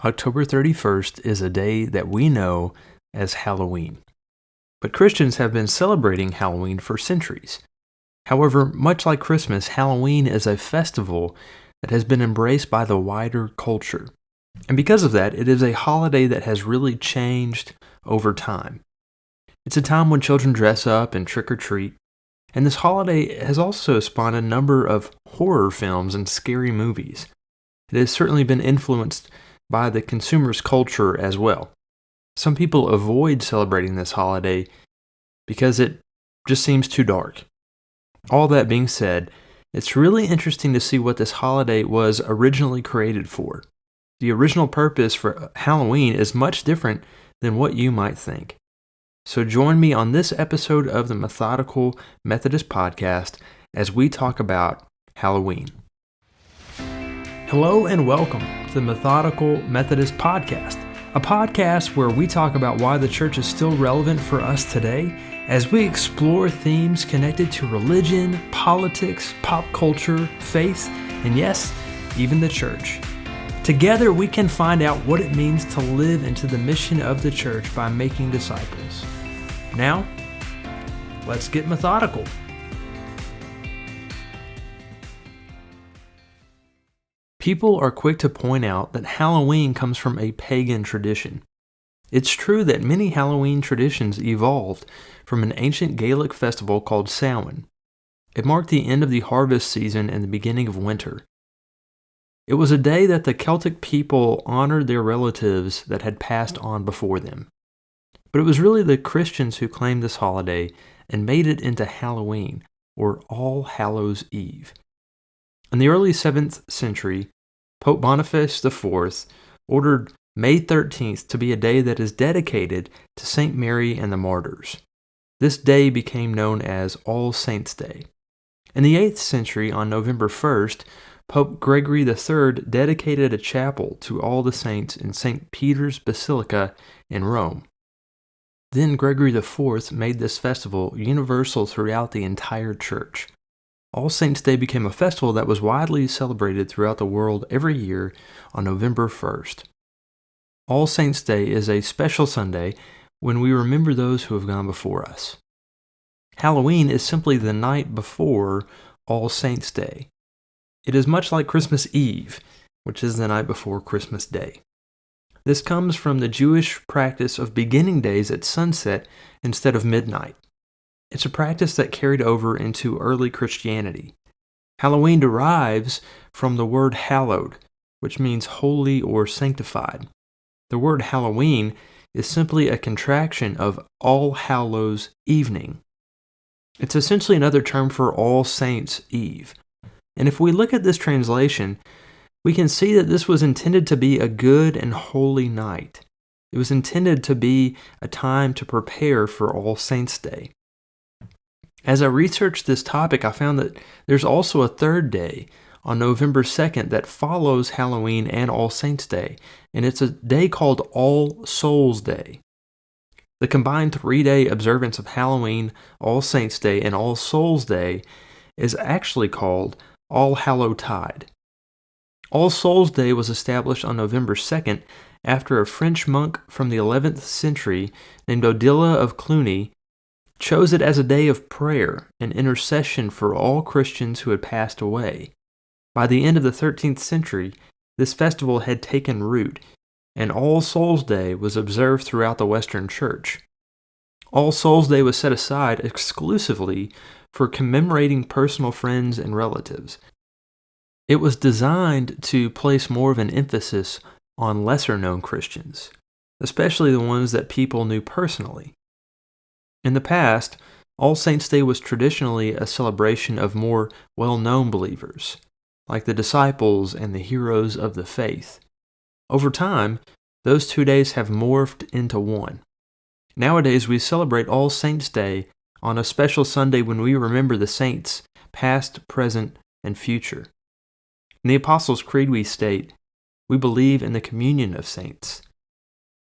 October 31st is a day that we know as Halloween. But Christians have been celebrating Halloween for centuries. However, much like Christmas, Halloween is a festival that has been embraced by the wider culture. And because of that, it is a holiday that has really changed over time. It's a time when children dress up and trick or treat. And this holiday has also spawned a number of horror films and scary movies. It has certainly been influenced by the consumer's culture as well. Some people avoid celebrating this holiday because it just seems too dark. All that being said, it's really interesting to see what this holiday was originally created for. The original purpose for Halloween is much different than what you might think. So join me on this episode of the Methodical Methodist podcast as we talk about Halloween. Hello and welcome to the Methodical Methodist podcast, a podcast where we talk about why the church is still relevant for us today as we explore themes connected to religion, politics, pop culture, faith, and yes, even the church. Together we can find out what it means to live into the mission of the church by making disciples. Now, let's get methodical. People are quick to point out that Halloween comes from a pagan tradition. It's true that many Halloween traditions evolved from an ancient Gaelic festival called Samhain. It marked the end of the harvest season and the beginning of winter. It was a day that the Celtic people honored their relatives that had passed on before them. But it was really the Christians who claimed this holiday and made it into Halloween, or All Hallows Eve. In the early 7th century, Pope Boniface IV ordered May 13th to be a day that is dedicated to St. Mary and the Martyrs. This day became known as All Saints' Day. In the 8th century, on November 1st, Pope Gregory III dedicated a chapel to all the saints in St. Peter's Basilica in Rome. Then Gregory IV made this festival universal throughout the entire church. All Saints' Day became a festival that was widely celebrated throughout the world every year on November 1st. All Saints' Day is a special Sunday when we remember those who have gone before us. Halloween is simply the night before All Saints' Day. It is much like Christmas Eve, which is the night before Christmas Day. This comes from the Jewish practice of beginning days at sunset instead of midnight. It's a practice that carried over into early Christianity. Halloween derives from the word hallowed, which means holy or sanctified. The word Halloween is simply a contraction of All Hallows Evening. It's essentially another term for All Saints' Eve. And if we look at this translation, we can see that this was intended to be a good and holy night. It was intended to be a time to prepare for All Saints' Day. As I researched this topic, I found that there's also a third day on November 2nd that follows Halloween and All Saints' Day, and it's a day called All Souls' Day. The combined 3-day observance of Halloween, All Saints' Day, and All Souls' Day is actually called All Hallowtide. All Souls' Day was established on November 2nd after a French monk from the 11th century named Odila of Cluny chose it as a day of prayer and intercession for all Christians who had passed away. By the end of the 13th century, this festival had taken root, and All Souls' Day was observed throughout the Western Church. All Souls' Day was set aside exclusively for commemorating personal friends and relatives. It was designed to place more of an emphasis on lesser-known Christians, especially the ones that people knew personally. In the past, All Saints' Day was traditionally a celebration of more well-known believers, like the disciples and the heroes of the faith. Over time, those 2 days have morphed into one. Nowadays, we celebrate All Saints' Day on a special Sunday when we remember the saints, past, present, and future. In the Apostles' Creed we state, "We believe in the communion of saints."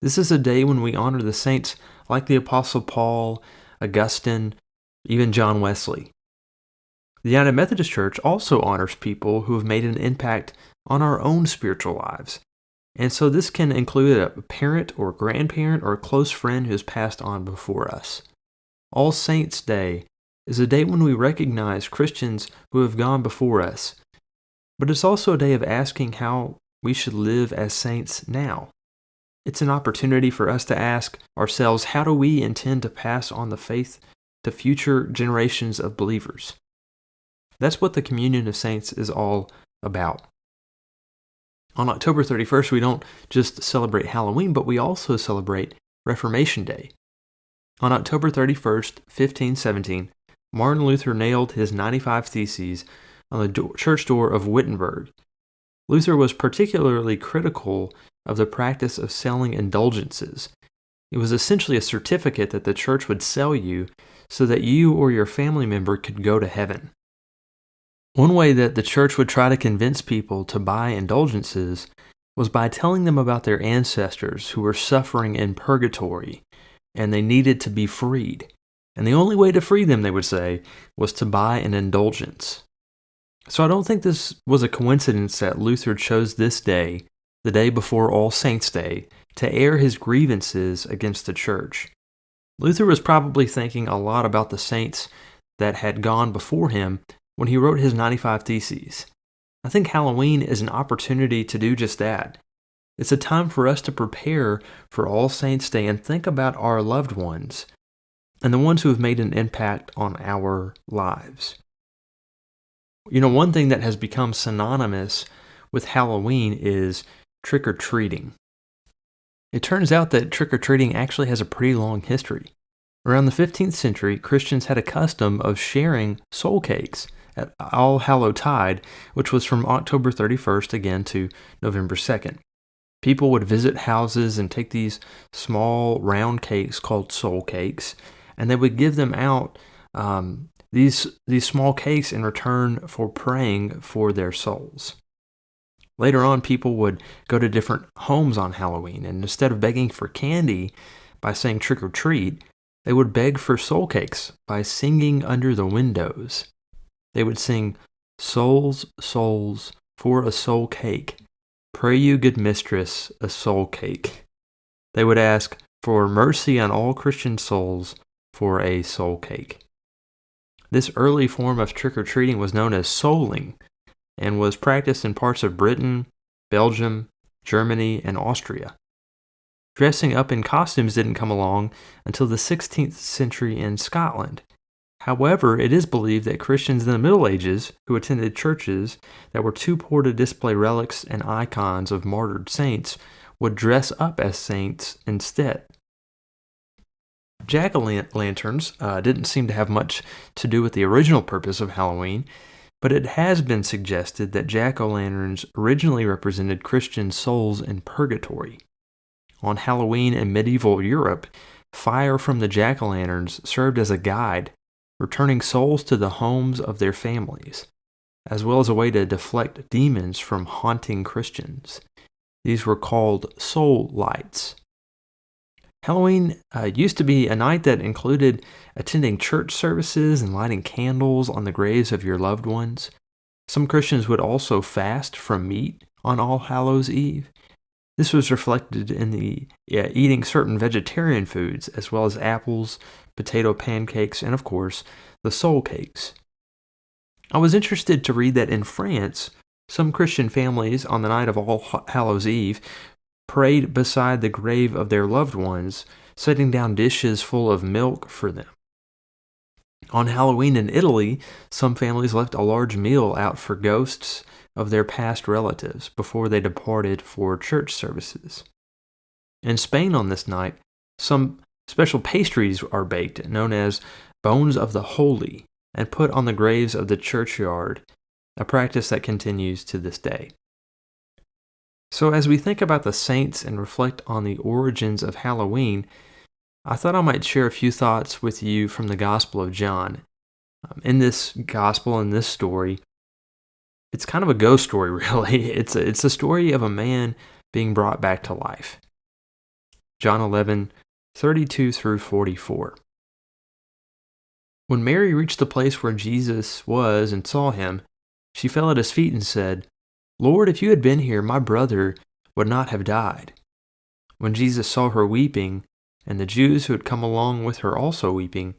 This is a day when we honor the saints like the Apostle Paul, Augustine, even John Wesley. The United Methodist Church also honors people who have made an impact on our own spiritual lives. And so this can include a parent or grandparent or a close friend who has passed on before us. All Saints' Day is a day when we recognize Christians who have gone before us, but it's also a day of asking how we should live as saints now. It's an opportunity for us to ask ourselves, how do we intend to pass on the faith to future generations of believers? That's what the Communion of Saints is all about. On October 31st, we don't just celebrate Halloween, but we also celebrate Reformation Day. On October 31st, 1517, Martin Luther nailed his 95 Theses on the church door of Wittenberg. Luther was particularly critical of the practice of selling indulgences. It was essentially a certificate that the church would sell you so that you or your family member could go to heaven. One way that the church would try to convince people to buy indulgences was by telling them about their ancestors who were suffering in purgatory and they needed to be freed. And the only way to free them, they would say, was to buy an indulgence. So I don't think this was a coincidence that Luther chose this day, the day before All Saints' Day, to air his grievances against the church. Luther was probably thinking a lot about the saints that had gone before him when he wrote his 95 Theses. I think Halloween is an opportunity to do just that. It's a time for us to prepare for All Saints' Day and think about our loved ones and the ones who have made an impact on our lives. One thing that has become synonymous with Halloween is trick-or-treating. It turns out that trick-or-treating actually has a pretty long history. Around the 15th century, Christians had a custom of sharing soul cakes at All Hallowtide, which was from October 31st again to November 2nd. People would visit houses and take these small round cakes called soul cakes, and they would give them out these small cakes in return for praying for their souls. Later on, people would go to different homes on Halloween, and instead of begging for candy by saying trick or treat, they would beg for soul cakes by singing under the windows. They would sing, "Souls, souls, for a soul cake. Pray you, good mistress, a soul cake." They would ask for mercy on all Christian souls for a soul cake. This early form of trick-or-treating was known as souling and was practiced in parts of Britain, Belgium, Germany, and Austria. Dressing up in costumes didn't come along until the 16th century in Scotland. However, it is believed that Christians in the Middle Ages who attended churches that were too poor to display relics and icons of martyred saints would dress up as saints instead. Jack-o'-lanterns didn't seem to have much to do with the original purpose of Halloween, but it has been suggested that jack-o'-lanterns originally represented Christian souls in purgatory. On Halloween in medieval Europe, fire from the jack-o'-lanterns served as a guide, returning souls to the homes of their families, as well as a way to deflect demons from haunting Christians. These were called soul lights. Halloween used to be a night that included attending church services and lighting candles on the graves of your loved ones. Some Christians would also fast from meat on All Hallows Eve. This was reflected in the eating certain vegetarian foods, as well as apples, potato pancakes, and of course, the soul cakes. I was interested to read that in France, some Christian families on the night of All Hallows Eve prayed beside the grave of their loved ones, setting down dishes full of milk for them. On Halloween in Italy, some families left a large meal out for ghosts of their past relatives before they departed for church services. In Spain on this night, some special pastries are baked, known as bones of the holy, and put on the graves of the churchyard, a practice that continues to this day. So as we think about the saints and reflect on the origins of Halloween, I thought I might share a few thoughts with you from the Gospel of John. In this gospel, in this story, it's kind of a ghost story, really. It's a story of a man being brought back to life. John 11:32 through 44. When Mary reached the place where Jesus was and saw him, she fell at his feet and said, "Lord, if you had been here, my brother would not have died. When Jesus saw her weeping, and the Jews who had come along with her also weeping,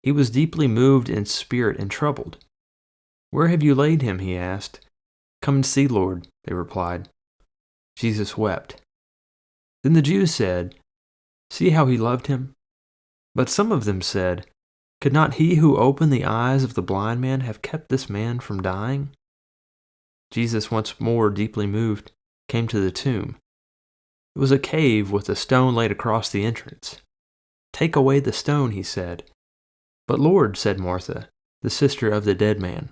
he was deeply moved in spirit and troubled. "Where have you laid him?" he asked. "Come and see, Lord," they replied. Jesus wept. Then the Jews said, "See how he loved him?" But some of them said, "Could not he who opened the eyes of the blind man have kept this man from dying?" Jesus, once more deeply moved, came to the tomb. It was a cave with a stone laid across the entrance. "Take away the stone," he said. "But Lord," said Martha, the sister of the dead man,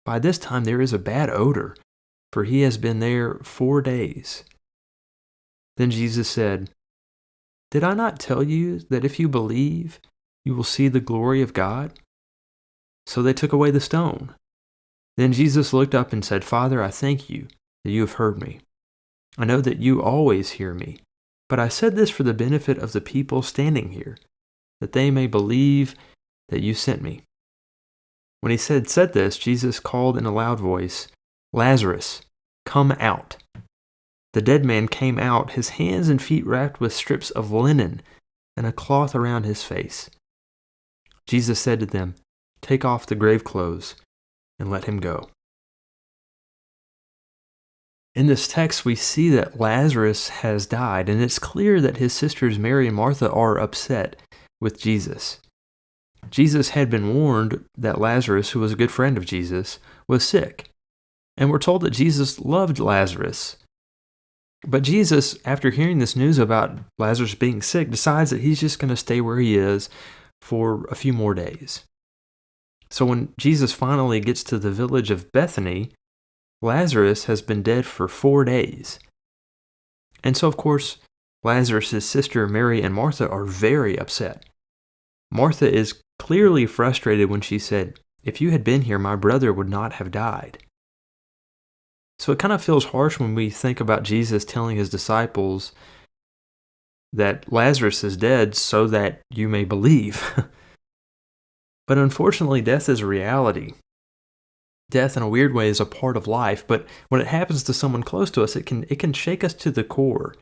"by this time there is a bad odor, for he has been there 4 days." Then Jesus said, "Did I not tell you that if you believe, you will see the glory of God?" So they took away the stone. Then Jesus looked up and said, "Father, I thank you that you have heard me. I know that you always hear me, but I said this for the benefit of the people standing here, that they may believe that you sent me." When he said this, Jesus called in a loud voice, "Lazarus, come out." The dead man came out, his hands and feet wrapped with strips of linen and a cloth around his face. Jesus said to them, "Take off the grave clothes and let him go." In this text, we see that Lazarus has died, and it's clear that his sisters Mary and Martha are upset with Jesus. Jesus had been warned that Lazarus, who was a good friend of Jesus, was sick, and we're told that Jesus loved Lazarus. But Jesus, after hearing this news about Lazarus being sick, decides that he's just going to stay where he is for a few more days. So when Jesus finally gets to the village of Bethany, Lazarus has been dead for 4 days. And so, of course, Lazarus' sister Mary and Martha are very upset. Martha is clearly frustrated when she said, "If you had been here, my brother would not have died." So it kind of feels harsh when we think about Jesus telling his disciples that Lazarus is dead so that you may believe. But unfortunately, death is a reality. Death, in a weird way, is a part of life, but when it happens to someone close to us, it can shake us to the core.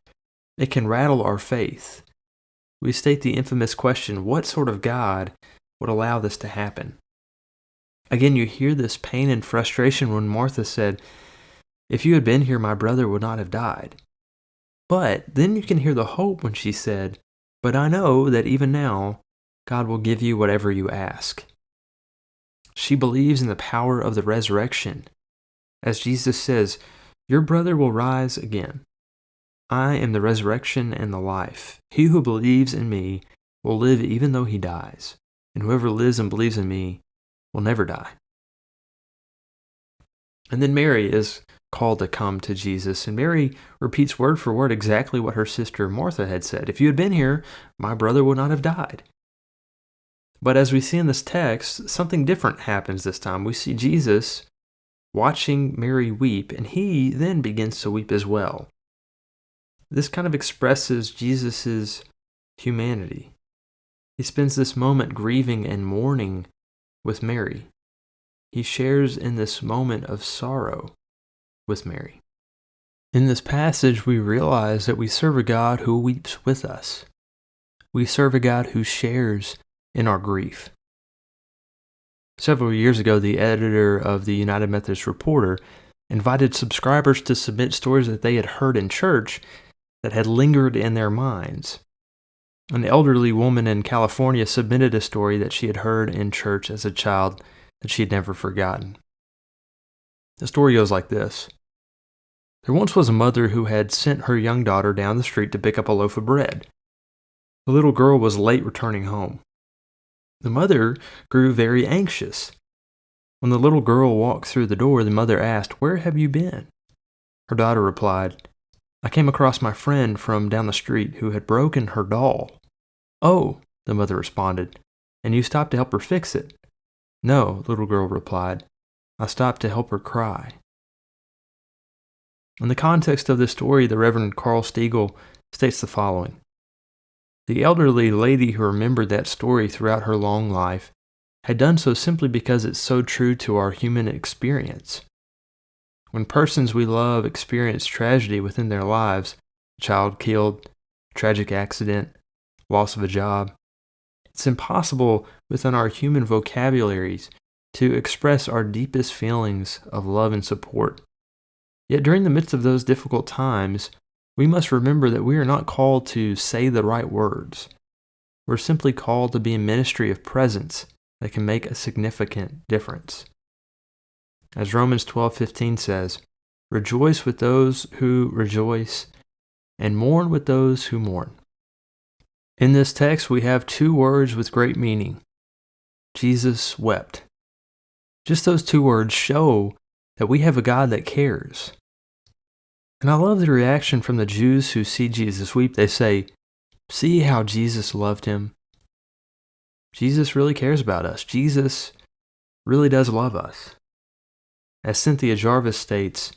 It can rattle our faith. We state the infamous question, what sort of God would allow this to happen? Again, you hear this pain and frustration when Martha said, "If you had been here, my brother would not have died." But then you can hear the hope when she said, "But I know that even now, God will give you whatever you ask." She believes in the power of the resurrection. As Jesus says, "Your brother will rise again. I am the resurrection and the life. He who believes in me will live even though he dies, and whoever lives and believes in me will never die." And then Mary is called to come to Jesus, and Mary repeats word for word exactly what her sister Martha had said. "If you had been here, my brother would not have died." But as we see in this text, something different happens this time. We see Jesus watching Mary weep, and he then begins to weep as well. This kind of expresses Jesus' humanity. He spends this moment grieving and mourning with Mary. He shares in this moment of sorrow with Mary. In this passage, we realize that we serve a God who weeps with us. We serve a God who shares in our grief. Several years ago, the editor of the United Methodist Reporter invited subscribers to submit stories that they had heard in church that had lingered in their minds. An elderly woman in California submitted a story that she had heard in church as a child that she had never forgotten. The story goes like this. There once was a mother who had sent her young daughter down the street to pick up a loaf of bread. The little girl was late returning home. The mother grew very anxious. When the little girl walked through the door, the mother asked, "Where have you been?" Her daughter replied, "I came across my friend from down the street who had broken her doll." "Oh," the mother responded, "and you stopped to help her fix it?" "No," the little girl replied, "I stopped to help her cry." In the context of this story, the Reverend Carl Stiegel states the following. The elderly lady who remembered that story throughout her long life had done so simply because it's so true to our human experience. When persons we love experience tragedy within their lives, a child killed, tragic accident, loss of a job, it's impossible within our human vocabularies to express our deepest feelings of love and support. Yet during the midst of those difficult times, we must remember that we are not called to say the right words. We're simply called to be a ministry of presence that can make a significant difference. As Romans 12:15 says, "Rejoice with those who rejoice, and mourn with those who mourn." In this text, we have two words with great meaning. Jesus wept. Just those two words show that we have a God that cares. And I love the reaction from the Jews who see Jesus weep. They say, "See how Jesus loved him." Jesus really cares about us. Jesus really does love us. As Cynthia Jarvis states,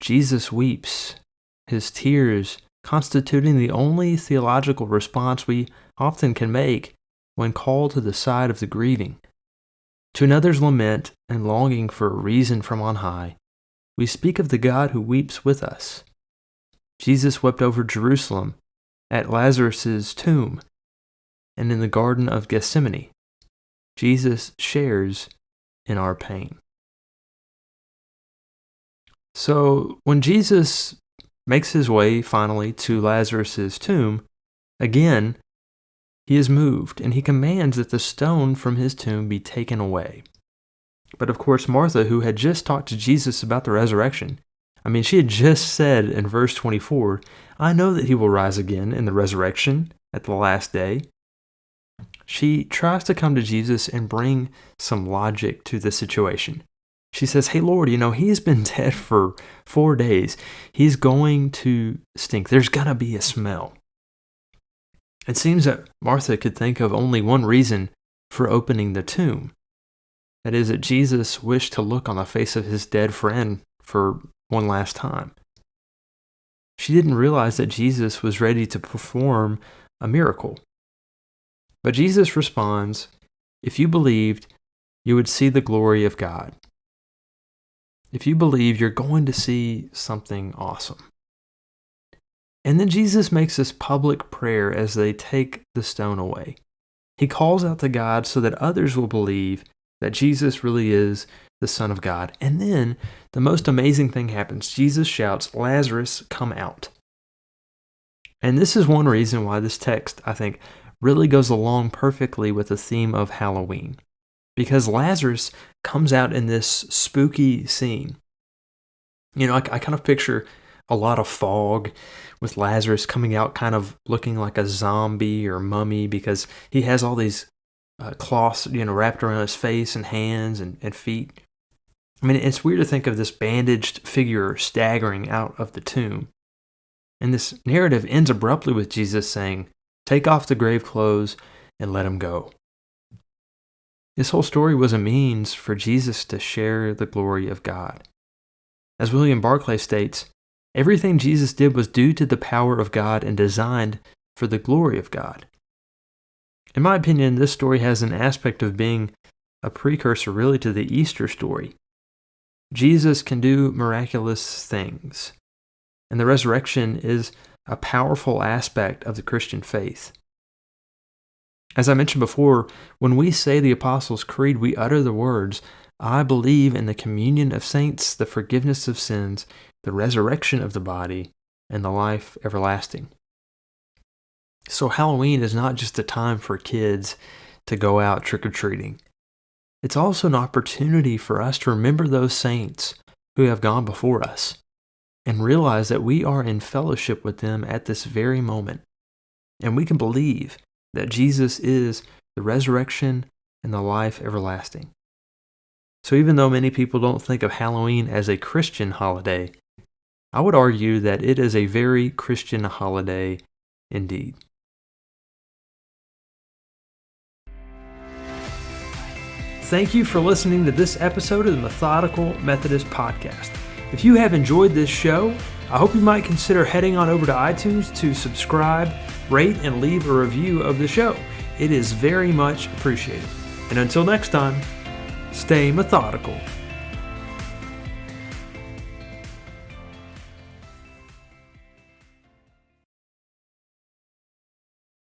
Jesus weeps, his tears constituting the only theological response we often can make when called to the side of the grieving. To another's lament and longing for a reason from on high, we speak of the God who weeps with us. Jesus wept over Jerusalem, at Lazarus' tomb, and in the Garden of Gethsemane. Jesus shares in our pain. So when Jesus makes his way finally to Lazarus' tomb, again, he is moved, and he commands that the stone from his tomb be taken away. But of course, Martha, who had just talked to Jesus about the resurrection, she had just said in verse 24, "I know that he will rise again in the resurrection at the last day." She tries to come to Jesus and bring some logic to the situation. She says, "Hey, Lord, he has been dead for 4 days. He's going to stink. There's going to be a smell." It seems that Martha could think of only one reason for opening the tomb. That is, that Jesus wished to look on the face of his dead friend for one last time. She didn't realize that Jesus was ready to perform a miracle. But Jesus responds, "If you believed, you would see the glory of God." If you believe, you're going to see something awesome. And then Jesus makes this public prayer as they take the stone away. He calls out to God so that others will believe that Jesus really is the Son of God. And then the most amazing thing happens. Jesus shouts, "Lazarus, come out." And this is one reason why this text, I think, really goes along perfectly with the theme of Halloween. Because Lazarus comes out in this spooky scene. I kind of picture a lot of fog with Lazarus coming out kind of looking like a zombie or mummy because he has all these cloths, wrapped around his face and hands and feet. It's weird to think of this bandaged figure staggering out of the tomb. And this narrative ends abruptly with Jesus saying, "Take off the grave clothes and let him go." This whole story was a means for Jesus to share the glory of God. As William Barclay states, everything Jesus did was due to the power of God and designed for the glory of God. In my opinion, this story has an aspect of being a precursor really to the Easter story. Jesus can do miraculous things, and the resurrection is a powerful aspect of the Christian faith. As I mentioned before, when we say the Apostles' Creed, we utter the words, "I believe in the communion of saints, the forgiveness of sins, the resurrection of the body, and the life everlasting." So Halloween is not just a time for kids to go out trick-or-treating. It's also an opportunity for us to remember those saints who have gone before us and realize that we are in fellowship with them at this very moment. And we can believe that Jesus is the resurrection and the life everlasting. So even though many people don't think of Halloween as a Christian holiday, I would argue that it is a very Christian holiday indeed. Thank you for listening to this episode of the Methodical Methodist Podcast. If you have enjoyed this show, I hope you might consider heading on over to iTunes to subscribe, rate, and leave a review of the show. It is very much appreciated. And until next time, stay methodical.